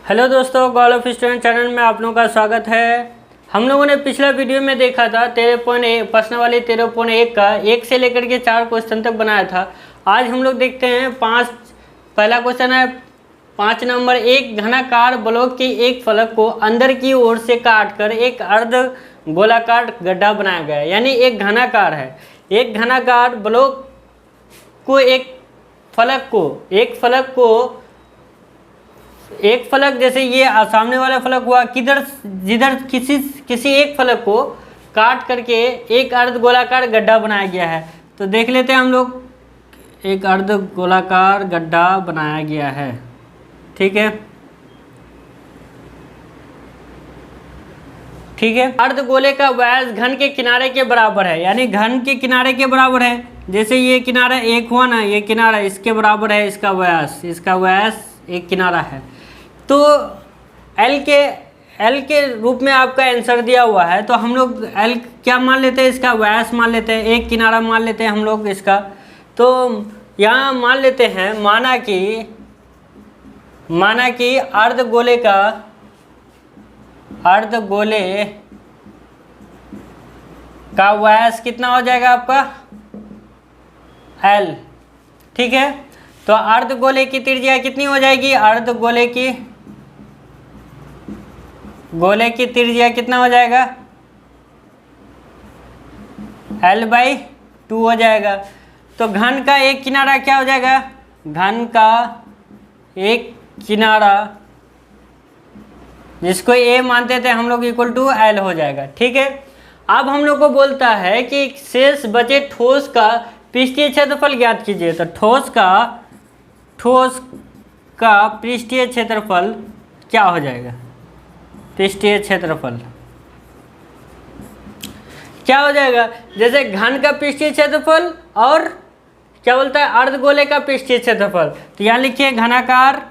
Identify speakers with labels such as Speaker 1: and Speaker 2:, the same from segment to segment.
Speaker 1: Hello दोस्तों, gall of student channel में आप लोगों का स्वागत है। हम लोगों ने पिछला वीडियो में देखा था 13.1 प्रश्नावली 13.1 का 1 से लेकर के 4 क्वेश्चन तक बनाया था। आज हम लोग देखते हैं 5। पहला क्वेश्चन है 5 नंबर। एक घनाकार ब्लॉक के एक फलक को अंदर की ओर से काटकर एक अर्ध गोलाकार गड्ढा बनाया गया है। यानी एक घनाकार है, एक घनाकार ब्लॉक को एक फलक जैसे ये सामने वाला फलक हुआ जिधर किसी एक फलक को काट करके एक अर्ध गोलाकार गड्ढा बनाया गया है। तो देख लेते हैं हम लोग, एक अर्ध गोलाकार गड्ढा बनाया गया है। ठीक है, अर्ध गोले का व्यास घन के किनारे के बराबर है। यानी घन के किनारे के बराबर है। जैसे ये किनारा एक हुआ ना, ये किनारा इसके बराबर है, इसका व्यास एक किनारा है। तो एल के रूप में आपका आंसर दिया हुआ है। तो हम लोग एल क्या मान लेते हैं, इसका व्यास मान लेते हैं, एक किनारा मान लेते हैं हम लोग इसका। तो यहाँ मान लेते हैं, माना कि अर्ध गोले का व्यास कितना हो जाएगा आपका एल। ठीक है, तो अर्ध गोले की त्रिज्या कितनी हो जाएगी, अर्ध गोले की त्रिज्या कितना हो जाएगा, L/2 हो जाएगा। तो घन का एक किनारा क्या हो जाएगा, घन का एक किनारा जिसको A मानते थे हम लोग इक्वल टू L हो जाएगा। ठीक है, अब हम लोग को बोलता है कि शेष बचे ठोस का पृष्ठीय क्षेत्रफल ज्ञात कीजिए। तो ठोस का पृष्ठीय क्षेत्रफल क्या हो जाएगा, पृष्ठीय क्षेत्रफल क्या हो जाएगा। जैसे घन का पृष्ठीय क्षेत्रफल और क्या बोलता है अर्धगोले का पृष्ठीय क्षेत्रफल। तो यहाँ लिखिए घनाकार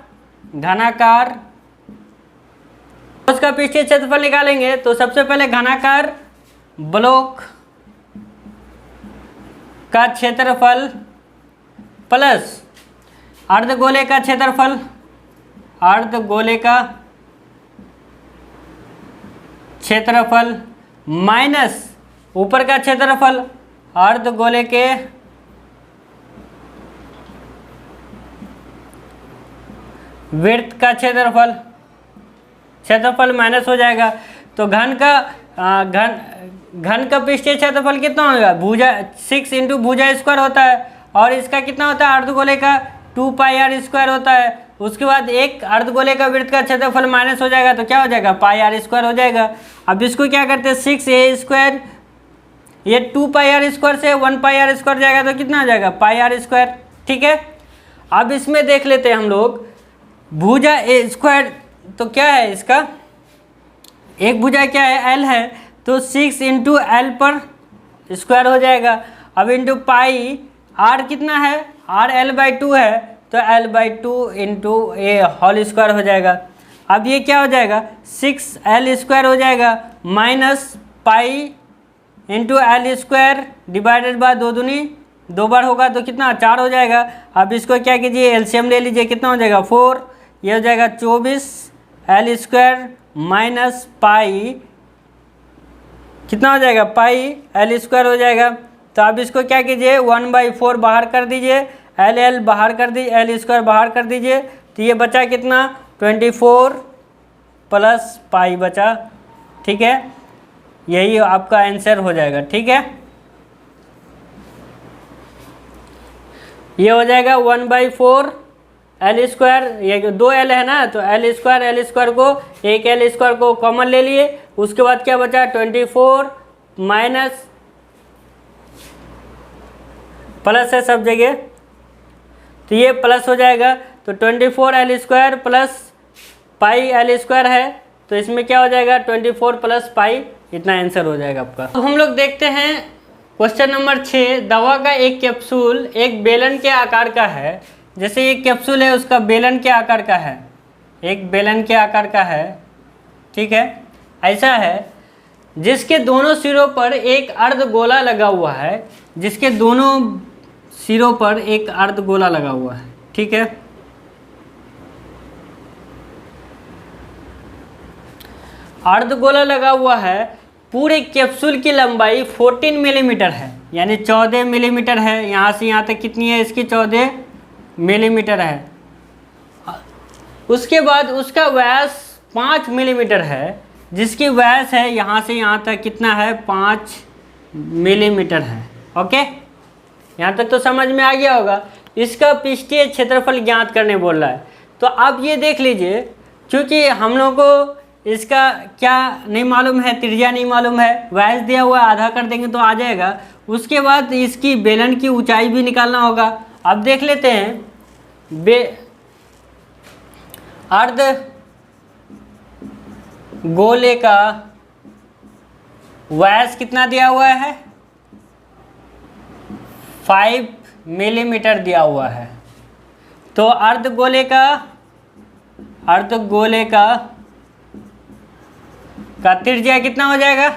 Speaker 1: ठोस का पृष्ठीय क्षेत्रफल निकालेंगे। तो सबसे पहले घनाकार ब्लॉक का क्षेत्रफल प्लस अर्धगोले का क्षेत्रफल, माइनस ऊपर का क्षेत्रफल अर्धगोले के वृत्त का क्षेत्रफल माइनस हो जाएगा। तो घन का पृष्ठीय क्षेत्रफल कितना होगा, भुजा 6 इंटू भुजा स्क्वायर होता है, और इसका कितना होता है अर्धगोले का 2πr² होता है। उसके बाद एक अर्धगोले का वृत्त का क्षेत्रफल माइनस हो जाएगा, तो क्या हो जाएगा πr² हो जाएगा। अब इसको क्या करते हैं 6a², ये 2πr² से 1πr² जाएगा, तो कितना हो जाएगा πr²। ठीक है, अब इसमें देख लेते हैं हम लोग भुजा a²। तो क्या है इसका, एक भुजा क्या है L है, तो 6 इंटू L पर स्क्वायर हो जाएगा। अब इंटू पाई R कितना है, R L/2 है, तो L/2 इंटू ए होल स्क्वायर हो जाएगा। अब ये क्या हो जाएगा 6L² हो जाएगा, minus pi into L² divided by 2 दूनी 2 बार होगा, तो कितना 4 हो जाएगा। अब इसको क्या कीजिए एलसीएम ले लीजिए, कितना हो जाएगा 4, ये हो जाएगा 24L² माइनस पाई कितना हो जाएगा πL² हो जाएगा। तो अब इसको क्या कीजिए 1/4 बाहर कर दीजिए, L बाहर कर दीजिए, L² बाहर कर दीजिए, तो ये बचा कितना 24 प्लस पाई बचा। ठीक है, यही आपका आंसर हो जाएगा। ठीक है, ये हो जाएगा 1/4 L², ये 2 L है ना, तो L² को एक L² को कॉमन ले लिए। उसके बाद क्या बचा 24 माइनस प्लस है सब जगह, तो ये प्लस हो जाएगा। तो 24L² प्लस πL² है, तो इसमें क्या हो जाएगा 24 प्लस पाई, इतना आंसर हो जाएगा आपका। अब हम लोग देखते हैं क्वेश्चन नंबर 6। दवा का एक कैप्सूल एक बेलन के आकार का है। जैसे ये कैप्सूल है उसका बेलन के आकार का है, एक बेलन के आकार का है। ठीक है, ऐसा है जिसके दोनों सिरों पर एक अर्धगोला लगा हुआ है, जिसके दोनों सिरों पर एक अर्धगोला लगा हुआ है। ठीक है, अर्धगोला लगा हुआ है, पूरे कैप्सूल की लंबाई 14 मिलीमीटर है, यानी 14 मिलीमीटर है। यहाँ से यहाँ तक कितनी है इसकी? 14 मिलीमीटर है। उसके बाद उसका व्यास 5 मिलीमीटर है, जिसकी व्यास है यहाँ से यहाँ तक कितना है? 5 मिलीमीटर है। ओके, यहाँ तक तो समझ में आ गया होगा। इसका पृष्ठीय क्षेत्रफल ज्ञात करने बोल रहा है। तो आप ये देख लीजिए, क्योंकि हम लोग को इसका क्या नहीं मालूम है, त्रिज्या नहीं मालूम है, व्यास दिया हुआ आधा कर देंगे तो आ जाएगा। उसके बाद इसकी बेलन की ऊंचाई भी निकालना होगा। अब देख लेते हैं, अर्ध गोले का व्यास कितना दिया हुआ है? 5 मिलीमीटर दिया हुआ है। तो अर्धगोले का त्रिज्या कितना हो जाएगा?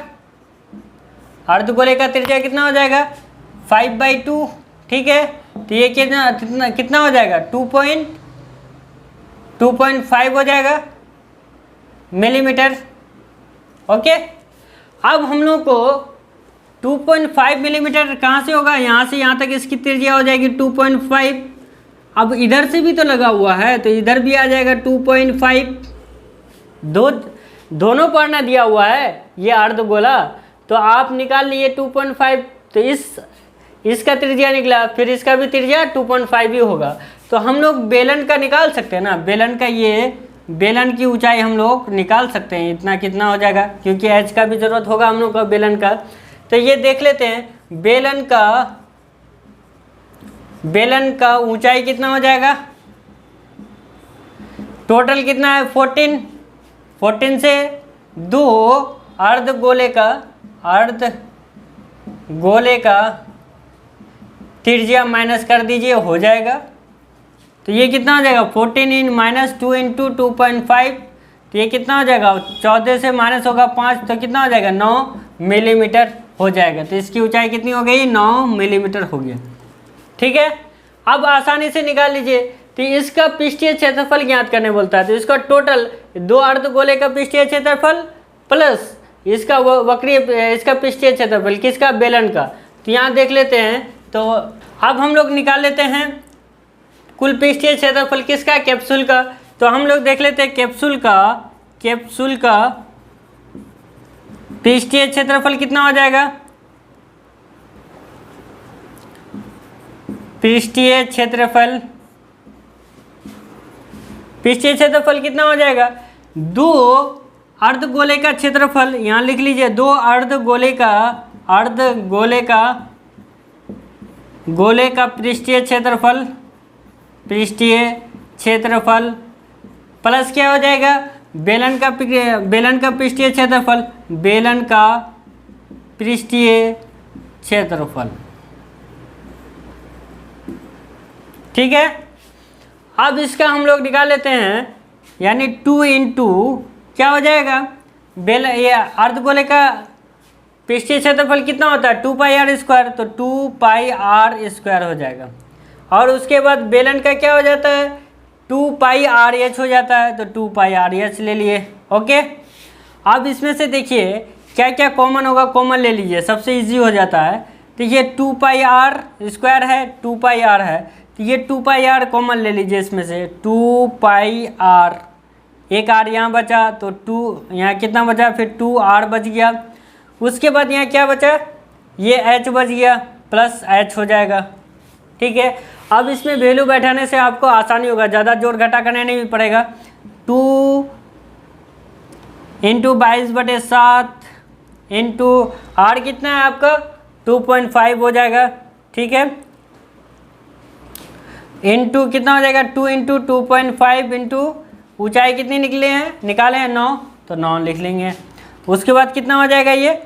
Speaker 1: अर्धगोले का त्रिज्या कितना हो जाएगा? 5/2। ठीक है, तो ये कितना हो जाएगा? 2.5 हो जाएगा मिलीमीटर। ओके, अब हम लोग को 2.5 मिलीमीटर कहाँ से होगा? यहाँ से यहाँ तक इसकी त्रिज्या हो जाएगी 2.5। अब इधर से भी तो लगा हुआ है, तो इधर भी आ जाएगा 2.5। दोनों पर ना दिया हुआ है ये अर्धगोला, तो आप निकाल लिए 2.5। तो इसका त्रिज्या निकला, फिर इसका भी त्रिज्या 2.5 ही होगा। तो हम लोग बेलन का निकाल सकते हैं ना, बेलन की ऊंचाई हम लोग निकाल सकते हैं। इतना कितना हो जाएगा, क्योंकि एच का भी जरूरत होगा हम लोग को बेलन का। तो ये देख लेते हैं, बेलन का ऊंचाई कितना हो जाएगा? टोटल कितना है? 14 से 2 अर्धगोले का त्रिज्या माइनस कर दीजिए, हो जाएगा। तो ये कितना हो जाएगा? 14 - 2 × 2.5, तो ये कितना हो जाएगा? 14 से माइनस होगा 5, तो कितना हो जाएगा? 9 मिलीमीटर हो जाएगा। तो इसकी ऊंचाई कितनी हो गई? 9 मिलीमीटर हो गया। ठीक है, अब आसानी से निकाल लीजिए। तो इसका पृष्ठीय क्षेत्रफल ज्ञात करने बोलता है। तो इसका टोटल 2 अर्धगोले का पृष्ठीय क्षेत्रफल प्लस इसका इसका पृष्ठीय क्षेत्रफल किसका? बेलन का। तो यहाँ देख लेते हैं। तो अब हम लोग निकाल लेते हैं कुल पृष्ठीय क्षेत्रफल किसका? कैप्सूल का। तो हम लोग देख लेते हैं कैप्सूल का पृष्ठीय क्षेत्रफल कितना हो जाएगा? पृष्ठीय क्षेत्रफल कितना हो जाएगा? 2 अर्धगोले का क्षेत्रफल, यहाँ लिख लीजिए, 2 अर्धगोले का पृष्ठीय क्षेत्रफल प्लस क्या हो जाएगा? बेलन का पृष्ठीय क्षेत्रफल। ठीक है, अब इसका हम लोग निकाल लेते हैं, यानी 2 × क्या हो जाएगा? ये अर्धगोले का पृष्ठीय क्षेत्रफल कितना होता है? 2πr², तो 2πr² हो जाएगा। और उसके बाद बेलन का क्या हो जाता है? 2πrh हो जाता है, तो 2πrh ले लिए। ओके, अब इसमें से देखिए क्या क्या कॉमन होगा, कॉमन ले लीजिए, सबसे इजी हो जाता है। देखिए 2πr² है, 2πr है, तो ये 2πr कॉमन ले लीजिए इसमें से। 2πr, एक r यहाँ बचा, तो 2 यहाँ कितना बचा? फिर 2r बच गया। उसके बाद यहाँ क्या बचा? ये h बच गया, प्लस h हो जाएगा। ठीक है, अब इसमें वैल्यू बैठाने से आपको आसानी होगा, ज़्यादा जोड़ घटा करने नहीं पड़ेगा। 2 × 22/7 × r कितना है आपका? 2.5 हो जाएगा। ठीक है, इंटू कितना हो जाएगा? 2 × 2.5 ऊंचाई कितनी निकाले हैं? 9, तो 9 लिख लेंगे। उसके बाद कितना हो जाएगा? ये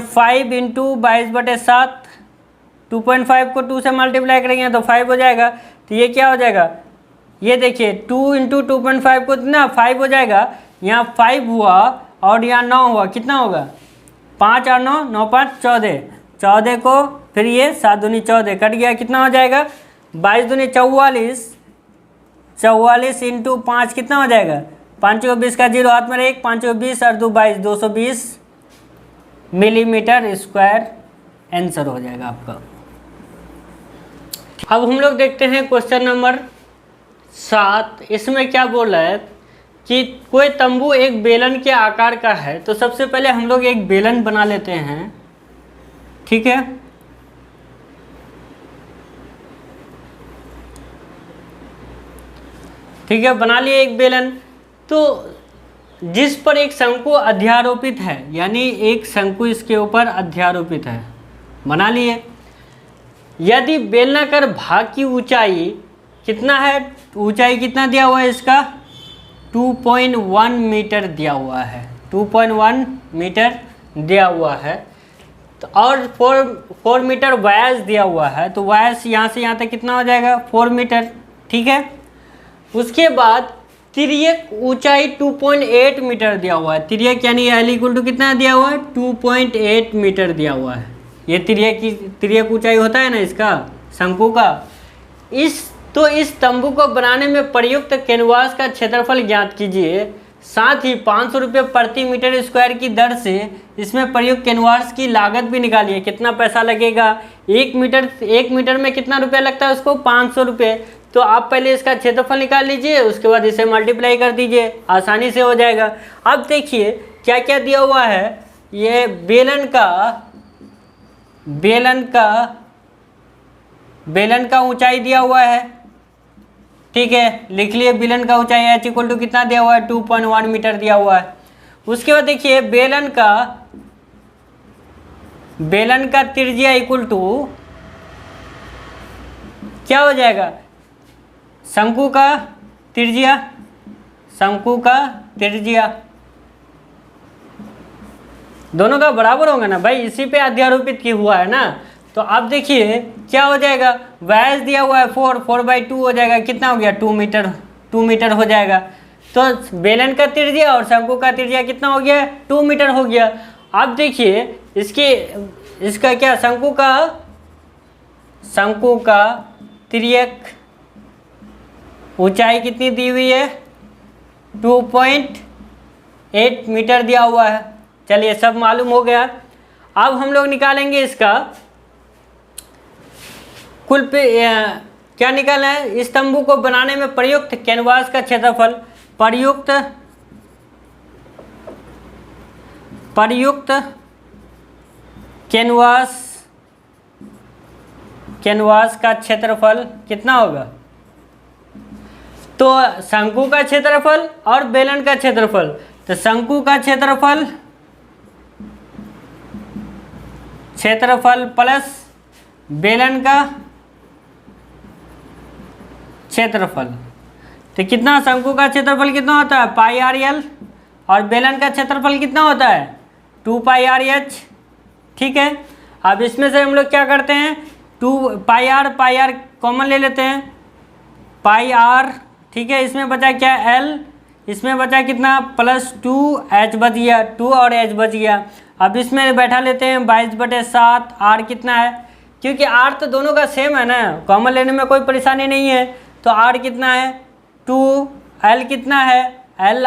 Speaker 1: 5 × 22/7, 2.5 को 2 से मल्टीप्लाई करेंगे तो 5 हो जाएगा। तो ये क्या हो जाएगा? ये देखिए 2 × 2.5 को कितना? 5 हो जाएगा। यहाँ 5 हुआ और यहाँ 9 हुआ, कितना होगा? 5 और 9, 9 × 5 = 14, 14 को फिर ये 7 दूनी 14 कट गया, कितना हो जाएगा? 22 दूनी 44, 44 × 5 कितना हो जाएगा? 5 को 20 का 0 हाथ में 1, 5 को 20 और 2 22, 220 मिलीमीटर स्क्वायर आंसर हो जाएगा आपका। अब हम लोग देखते हैं क्वेश्चन नंबर 7। इसमें क्या बोल रहा है कि कोई तंबू एक बेलन के आकार का है। तो सबसे पहले हम लोग एक बेलन बना लेते हैं, ठीक है। ठीक है, बना लिए एक बेलन। तो जिस पर एक शंकु अध्यारोपित है, यानी एक शंकु इसके ऊपर अध्यारोपित है, बना लिए। यदि बेलनाकार भाग की ऊंचाई कितना है, ऊंचाई कितना दिया हुआ है इसका, 2.1 मीटर दिया हुआ है, 2.1 मीटर दिया हुआ है। तो और 4 मीटर व्यास दिया हुआ है, तो व्यास यहाँ से यहाँ तक कितना हो जाएगा, 4 मीटर, ठीक है। उसके बाद तिर्यक ऊंचाई 2.8 मीटर दिया हुआ है। तिर्यक यानी L = कितना दिया हुआ है, 2.8 मीटर दिया हुआ है। ये तिर्यक ऊंचाई होता है ना इसका, शंकु का। इस तंबू को बनाने में प्रयुक्त कैनवास का क्षेत्रफल ज्ञात कीजिए। साथ ही 500 रुपये प्रति मीटर स्क्वायर की दर से इसमें प्रयुक्त कैनवास की लागत भी निकालिए। कितना पैसा लगेगा, 1 मीटर में कितना रुपया लगता है उसको, 500 रुपये। तो आप पहले इसका क्षेत्रफल निकाल लीजिए, उसके बाद इसे मल्टीप्लाई कर दीजिए, आसानी से हो जाएगा। अब देखिए क्या क्या दिया हुआ है। ये बेलन का ऊंचाई दिया हुआ है, ठीक है, लिख लिए। बेलन का ऊंचाई H = कितना दिया हुआ है, 2.1 मीटर दिया हुआ है। उसके बाद देखिए बेलन का त्रिज्या = क्या हो जाएगा, शंकु का त्रिज्या दोनों का बराबर होगा ना भाई, इसी पे अध्यारोपित किया हुआ है ना। तो अब देखिए क्या हो जाएगा, व्यास दिया हुआ है 4/2 हो जाएगा, कितना हो गया, 2 मीटर हो जाएगा। तो बेलन का त्रिज्या और शंकु का त्रिज्या कितना हो गया, 2 मीटर हो गया। अब देखिए इसका क्या, शंकु का तिर्यक ऊंचाई कितनी दी हुई है, 2.8 मीटर दिया हुआ है। चलिए सब मालूम हो गया। अब हम लोग निकालेंगे इसका कुल पे क्या निकालना है, इस तंबू को बनाने में प्रयुक्त कैनवास का क्षेत्रफल। प्रयुक्त कैनवास का क्षेत्रफल कितना होगा, तो शंकु का क्षेत्रफल और बेलन का क्षेत्रफल। तो शंकु का क्षेत्रफल प्लस बेलन का क्षेत्रफल। तो कितना, शंकु का क्षेत्रफल कितना होता है, πr/l, और बेलन का क्षेत्रफल कितना होता है, 2πr/h, ठीक है। अब इसमें से हम लोग क्या करते हैं, 2πr कॉमन ले लेते हैं, πr, ठीक है। इसमें बचा क्या, l, इसमें बचा कितना, +2h बच गया, 2 और h बच गया। अब इसमें बैठा लेते हैं 22/7, r कितना है, क्योंकि r तो दोनों का सेम है ना, कॉमन लेने में कोई परेशानी नहीं है। तो r कितना है 2, l कितना है, l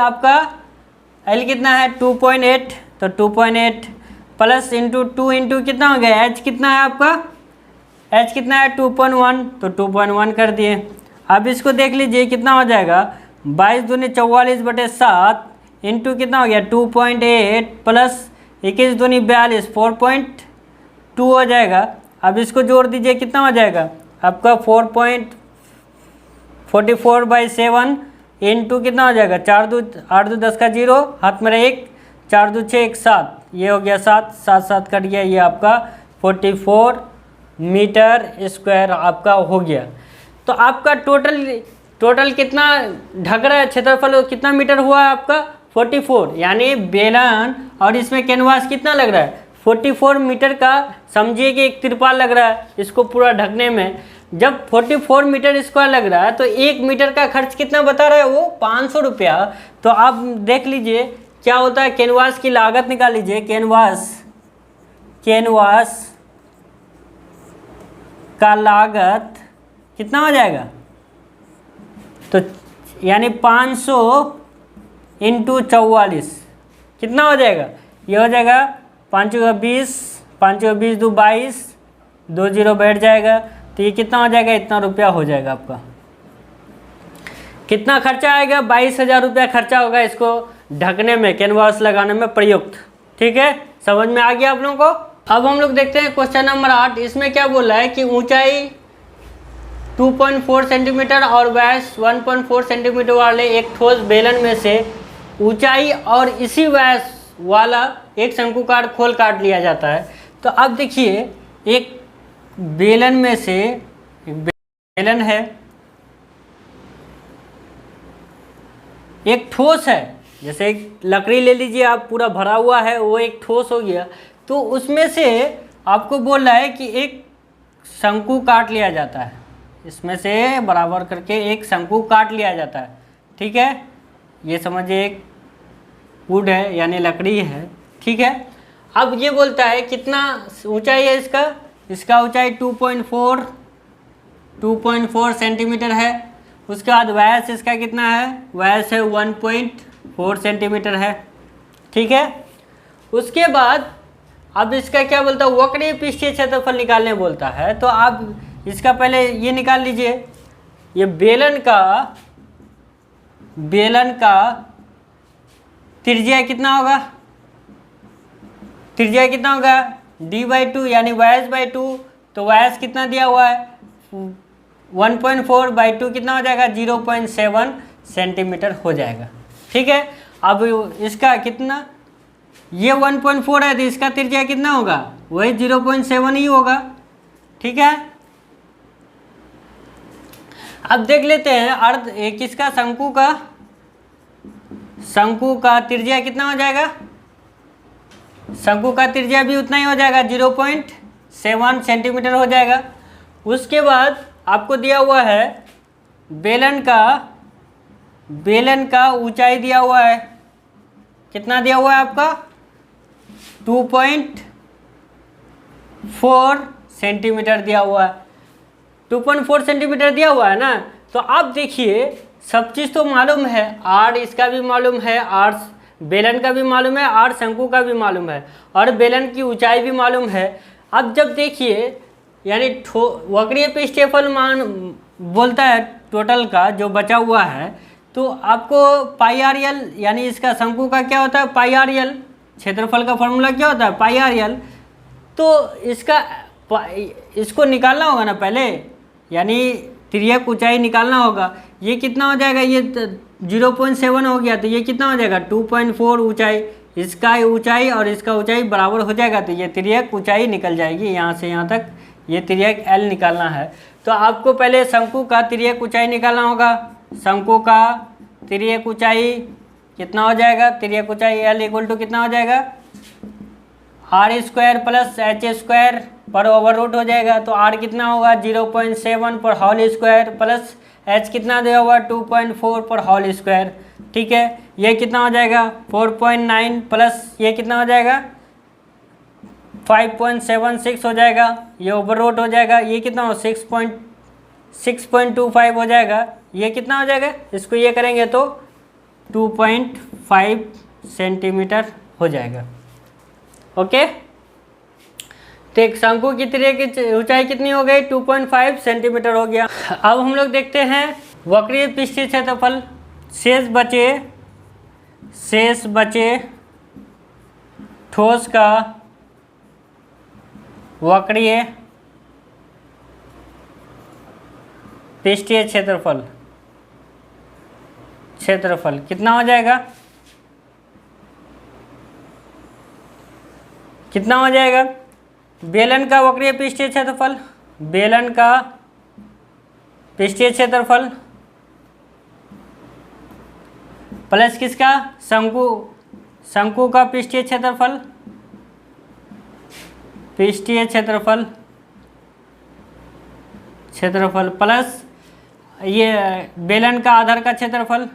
Speaker 1: कितना है 2.8, तो 2.8 प्लस इंटू 2 इंटू कितना हो गया, h कितना है आपका, h कितना है 2.1, तो 2.1 कर दिए। अब इसको देख लीजिए कितना हो जाएगा, 22 दूनी 44/7 इंटू कितना हो गया 2.8 प्लस 21 दूनी 42 4.2 हो जाएगा। अब इसको जोड़ दीजिए कितना हो जाएगा आपका 4.44/7 इंटू कितना हो जाएगा 4 2 8 2 10 का 0, हाथ में 1, 4 2 6 1 7, ये हो गया 7 7 7 कट गया, ये आपका 44 मीटर स्क्वायर आपका हो गया। तो आपका टोटल कितना ढक रहा है, क्षेत्रफल कितना मीटर हुआ है आपका 44, यानी बेलन और इसमें कैनवास कितना लग रहा है 44 मीटर का, समझिए कि एक तिरपाल लग रहा है इसको पूरा ढकने में। जब 44 मीटर स्क्वायर लग रहा है तो 1 मीटर का खर्च कितना बता रहा है वो 500 रुपया। तो आप देख लीजिए क्या होता है, कैनवास की लागत निकाल लीजिए, कैनवास का लागत कितना हो जाएगा, तो यानी 500 इंटू 44 कितना हो जाएगा? ये हो जाएगा 5 का 20, 5 का 20 दो 22, 2 जीरो बैठ जाएगा, तो ये कितना हो जाएगा? इतना रुपया हो जाएगा आपका। कितना खर्चा आएगा? 22,000 रुपया खर्चा होगा इसको ढकने में, कैनवास लगाने में प्रयुक्त। ठीक है, समझ में आ गया आप लोगों को? अब हम लोग देखते हैं क्वेश्चन नंबर 8। इसमें क्या बोल रहा है कि ऊंचाई 2.4 सेंटीमीटर और व्यास 1.4 सेंटीमीटर वाले एक ठोस बेलन में से ऊंचाई और इसी व्यास वाला एक शंकुकार खोल काट लिया जाता है। तो अब देखिए, एक बेलन में से एक बेलन है, एक ठोस है, जैसे एक लकड़ी ले लीजिए आप, पूरा भरा हुआ है, वो एक ठोस हो गया। तो उसमें से आपको बोल रहा है कि एक शंकु काट लिया जाता है, इसमें से बराबर करके एक शंकु काट लिया जाता है। ठीक है, ये समझिए एक वुड है यानी लकड़ी है। ठीक है, अब ये बोलता है कितना ऊंचाई है इसका ऊंचाई 2.4 सेंटीमीटर है। उसके बाद व्यास इसका कितना है? व्यास है 1.4 सेंटीमीटर है। ठीक है, उसके बाद अब इसका क्या बोलता है? वक्रीय पृष्ठीय क्षेत्रफल निकालने बोलता है। तो आप इसका पहले ये निकाल लीजिए, ये बेलन का त्रिज्या कितना होगा? त्रिज्या कितना होगा? d/2 यानी व्यास बाई 2। तो व्यास कितना दिया हुआ है? 1.4/2 कितना हो जाएगा? 0.7 सेंटीमीटर हो जाएगा। ठीक है, अब इसका कितना, ये 1.4 है तो इसका त्रिज्या कितना होगा? वही 0.7 ही होगा। ठीक है, अब देख लेते हैं अर्ध किसका, शंकु का त्रिज्या कितना हो जाएगा? शंकु का त्रिज्या भी उतना ही हो जाएगा, 0.7 सेंटीमीटर हो जाएगा। उसके बाद आपको दिया हुआ है बेलन का ऊंचाई दिया हुआ है, कितना दिया हुआ है आपका? 2.4 सेंटीमीटर दिया हुआ है। 2.4 सेंटीमीटर दिया हुआ है ना। तो आप देखिए, सब चीज़ तो मालूम है, आर इसका भी मालूम है, आर बेलन का भी मालूम है, आर शंकु का भी मालूम है, और बेलन की ऊंचाई भी मालूम है। अब जब देखिए, यानी वक्रीय पृष्ठफल मान बोलता है टोटल का जो बचा हुआ है, तो आपको पाई आर एल, यानी इसका शंकु का क्या होता है? पाई आर एल। क्षेत्रफल का फॉर्मूला क्या होता है? पाई आर एल। तो इसको निकालना होगा ना पहले, यानी तिर्यक ऊंचाई निकालना होगा। ये कितना हो जाएगा? ये 0.7 हो गया, तो ये कितना हो जाएगा? 2.4 ऊंचाई, इसका ऊंचाई और इसका ऊंचाई बराबर हो जाएगा, तो ये तिर्यक ऊंचाई निकल जाएगी। यहाँ से यहाँ तक ये तिर्यक एल निकालना है। तो आपको पहले शंकु का तिर्यक ऊंचाई निकालना होगा। शंकु का तिर्यक ऊंचाई कितना हो जाएगा? तिर्यक ऊंचाई एल इक्वल टू कितना हो जाएगा? r² प्लस h² पर ओवर रूट हो जाएगा। तो r कितना होगा? 0.7 पर होल स्क्वायर प्लस h कितना दिया हुआ? 2.4 पर होल स्क्वायर। ठीक है, ये कितना हो जाएगा? 4.9 प्लस ये कितना हो जाएगा? 5.76 हो जाएगा। ये ओवर रूट हो जाएगा, ये कितना हो? 6.25 हो जाएगा। ये कितना हो जाएगा? इसको ये करेंगे तो 2.5 सेंटीमीटर हो जाएगा। ओके, तो एक शंकु की तिर्यक की ऊंचाई कितनी हो गई? 2.5 सेंटीमीटर हो गया। अब हम लोग देखते हैं वक्रीय पृष्ठीय क्षेत्रफल। शेष बचे ठोस का वक्रीय पृष्ठीय क्षेत्रफल कितना हो जाएगा? कितना हो जाएगा? बेलन का वक्रीय पृष्ठीय क्षेत्रफल, बेलन का पृष्ठीय क्षेत्रफल प्लस किसका? शंकु का पृष्ठीय क्षेत्रफल प्लस ये बेलन का आधार का क्षेत्रफल।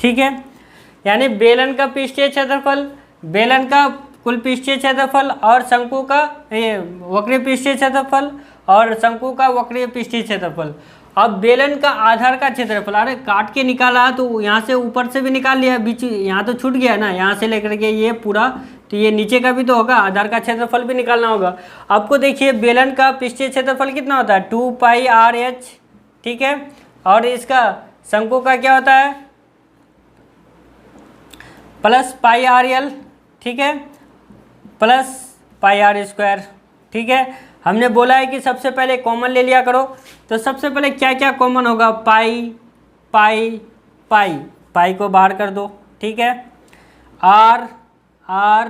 Speaker 1: ठीक है, यानी बेलन का पृष्ठीय क्षेत्रफल, बेलन का कुल पृष्ठीय क्षेत्रफल और शंकु का ये वक्रीय पृष्ठीय क्षेत्रफल और शंकु का वक्रीय पृष्ठीय क्षेत्रफल, अब बेलन का आधार का क्षेत्रफल, अरे काट के निकाला तो यहाँ से ऊपर से भी निकाल लिया, बीच यहाँ तो छूट गया ना, यहाँ से लेकर के ये पूरा, तो ये नीचे का भी तो होगा, आधार का क्षेत्रफल भी निकालना होगा। आपको देखिए बेलन का पृष्ठीय क्षेत्रफल कितना होता है 2πr/h, ठीक है, और इसका शंकु का क्या होता है +πrl, ठीक है, +πr², ठीक है। हमने बोला है कि सबसे पहले कॉमन ले लिया करो, तो सबसे पहले क्या क्या कॉमन होगा, पाई पाई पाई, पाई को बाहर कर दो, ठीक है, आर आर,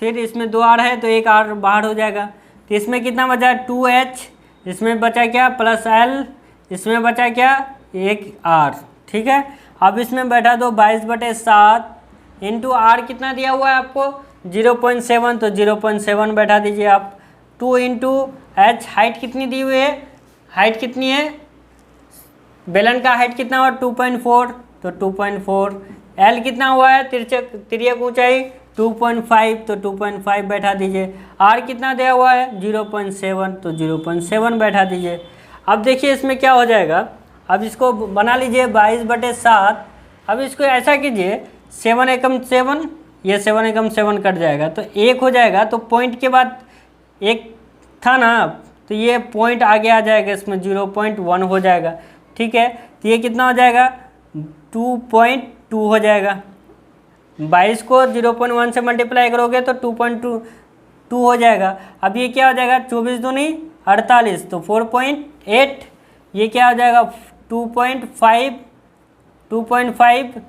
Speaker 1: फिर इसमें 2 आर है तो एक आर बाहर हो जाएगा, तो इसमें कितना बचा 2h, इसमें बचा क्या +l, इसमें बचा क्या एक आर, ठीक है। अब इसमें बैठा दो 22/7 इंटू आर कितना दिया हुआ है आपको 0.7, तो 0.7 बैठा दीजिए आप। 2 इंटू एच, हाइट कितनी दी हुई है, हाइट कितनी है, बेलन का हाइट कितना हुआ 2.4, तो 2.4, एल कितना हुआ है तिर्यक ऊंचाई 2.5, तो 2.5 बैठा दीजिए। आर कितना दिया हुआ है 0.7, तो 0.7 बैठा दीजिए। अब देखिए इसमें क्या हो जाएगा, अब इसको बना लीजिए 22/7। अब इसको ऐसा कीजिए 7 एकम 7, ये 7 एकम 7 कट जाएगा तो 1 हो जाएगा, तो पॉइंट के बाद एक था ना, तो ये पॉइंट आगे आ जाएगा, इसमें 0.1 हो जाएगा, ठीक है। तो ये कितना हो जाएगा 2.2 हो जाएगा। 22 को 0.1 से मल्टीप्लाई करोगे तो 2.2 हो जाएगा। अब ये क्या हो जाएगा 24 दूनी 48, तो 4.8, ये क्या हो जाएगा 2.5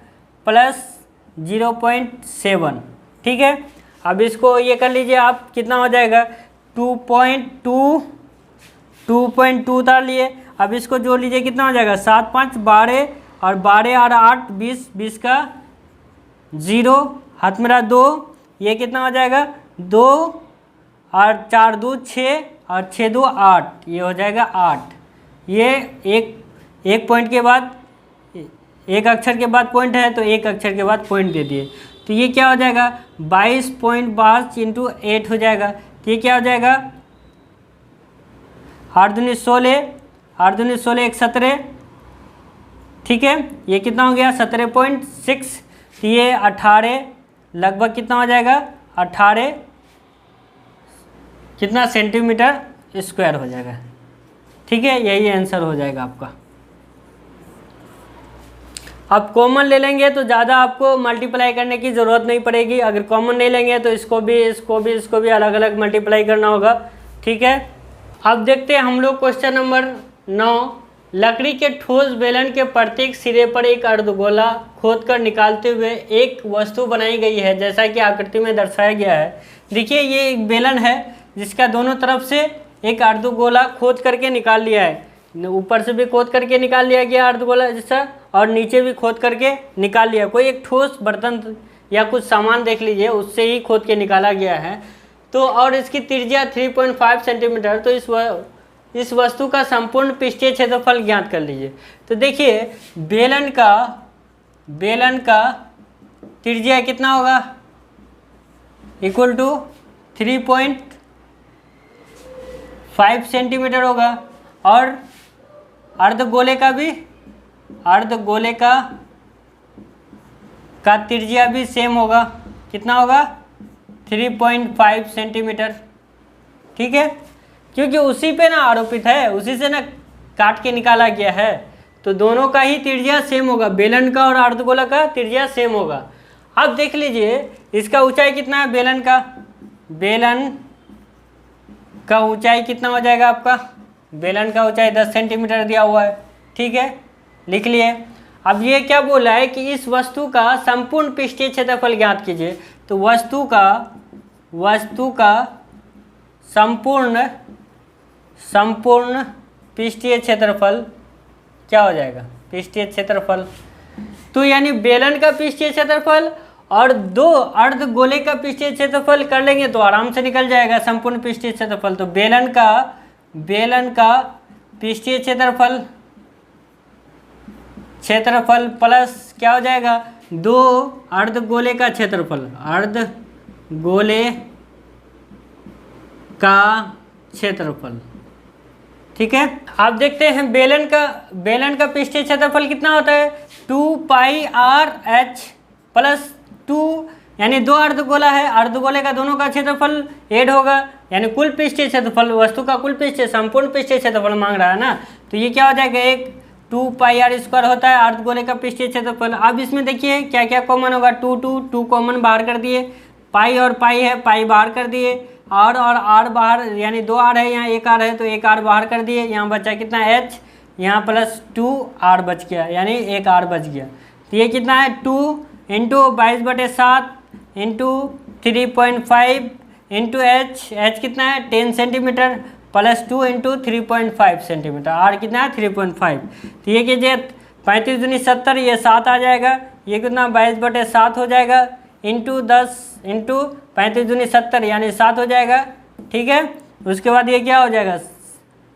Speaker 1: प्लस 0.7, ठीक है। अब इसको ये कर लीजिए आप, कितना हो जाएगा 2.2 उतार लिए। अब इसको जोड़ लीजिए, कितना हो जाएगा 7 5 12, और 12 और 8 20, 20 का 0, हाथ मेरा 2, ये कितना हो जाएगा 2 और 4 2 6, और 6 2 8, ये हो जाएगा 8। ये एक पॉइंट के बाद, एक अक्षर के बाद पॉइंट है तो एक अक्षर के बाद पॉइंट दे दिए, तो ये क्या हो जाएगा 22.5 इंटू 8 हो जाएगा। तो ये क्या हो जाएगा 8 दूनी 16, 8 दूनी 16 1 17, ठीक है। ये कितना हो गया 17.6, तो ये 18 लगभग कितना हो जाएगा 18 कितना सेंटीमीटर स्क्वायर हो जाएगा, ठीक है। यही आंसर हो जाएगा आपका। अब कॉमन ले लेंगे तो ज़्यादा आपको मल्टीप्लाई करने की ज़रूरत नहीं पड़ेगी, अगर कॉमन नहीं लेंगे तो इसको भी अलग अलग मल्टीप्लाई करना होगा, ठीक है। अब देखते हैं हम लोग क्वेश्चन नंबर 9। लकड़ी के ठोस बेलन के प्रत्येक सिरे पर एक अर्धगोला खोदकर निकालते हुए एक वस्तु बनाई गई है, जैसा कि आकृति में दर्शाया गया है। देखिए ये एक बेलन है जिसका दोनों तरफ से एक अर्धगोला खोद करके निकाल लिया है, ऊपर से भी खोद करके निकाल लिया गया अर्धगोला जैसा, और नीचे भी खोद करके निकाल लिया। कोई एक ठोस बर्तन या कुछ सामान देख लीजिए, उससे ही खोद के निकाला गया है। तो और इसकी त्रिज्या 3.5 सेंटीमीटर, तो इस वस्तु का संपूर्ण पृष्ठीय क्षेत्रफल ज्ञात कर लीजिए। तो देखिए बेलन का त्रिज्या कितना होगा इक्वल टू 3.5 सेंटीमीटर होगा, और अर्धगोले का त्रिज्या भी सेम होगा, कितना होगा 3.5 सेंटीमीटर, ठीक है। क्योंकि उसी पे ना आरोपित है, उसी से ना काट के निकाला गया है, तो दोनों का ही त्रिज्या सेम होगा, बेलन का और अर्धगोला का त्रिज्या सेम होगा। अब देख लीजिए इसका ऊंचाई कितना है, बेलन का ऊंचाई कितना हो जाएगा आपका, बेलन का ऊंचाई 10 सेंटीमीटर दिया हुआ है, ठीक है, लिख लिए। अब ये क्या बोला है कि इस वस्तु का संपूर्ण पृष्ठीय क्षेत्रफल ज्ञात कीजिए। तो वस्तु का संपूर्ण पृष्ठीय क्षेत्रफल क्या हो जाएगा, पृष्ठीय क्षेत्रफल, तो यानी बेलन का पृष्ठीय क्षेत्रफल और दो अर्धगोले का पृष्ठीय क्षेत्रफल कर लेंगे तो आराम से निकल जाएगा संपूर्ण पृष्ठीय क्षेत्रफल। तो बेलन का पृष्ठीय क्षेत्रफल प्लस क्या हो जाएगा, दो अर्धगोले का क्षेत्रफल, ठीक है। आप देखते हैं बेलन का पृष्ठीय क्षेत्रफल कितना होता है 2πr/h प्लस 2, यानी 2 अर्धगोला है, अर्धगोले का दोनों का क्षेत्रफल 8 होगा, यानी कुल पृष्ठीय क्षेत्रफल, वस्तु का कुल पृष्ठीय संपूर्ण पृष्ठीय क्षेत्रफल मांग रहा है ना, तो ये क्या हो जाएगा, एक 2πr² होता है अर्धगोले का पृष्ठीय क्षेत्रफल। अब इसमें देखिए क्या क्या कॉमन होगा, 2 कॉमन बाहर कर दिए, पाई और पाई है, पाई बाहर कर दिए, आर और आर बाहर, यानी 2 आर है, यहाँ 1 आर है तो 1 आर बाहर कर दिए, यहाँ बचा कितना h, यहाँ प्लस 2 आर बच गया, यानी 1 आर बच गया। तो ये कितना है 2 इंटू 22/7 इंटू 3.5 इंटू h कितना है 10 centimetre plus 2 into 3.5 centimetre, r कितना है 3.5। तो ये कीजिए 35 दूनी 70, ये 7 आ जाएगा, ये कितना 22/7 हो जाएगा, इंटू 10 इंटू 35 दूनी 70 यानी 7 हो जाएगा, ठीक है। उसके बाद ये क्या हो जाएगा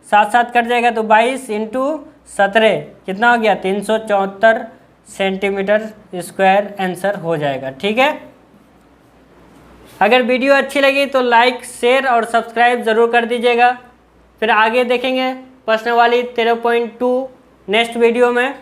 Speaker 1: 7 कट जाएगा, तो 22 इंटू 17 कितना हो गया 374 सेंटीमीटर स्क्वायर आंसर हो जाएगा, ठीक है। अगर वीडियो अच्छी लगी तो लाइक शेयर और सब्सक्राइब ज़रूर कर दीजिएगा। फिर आगे देखेंगे प्रश्नावली 13.2 नेक्स्ट वीडियो में।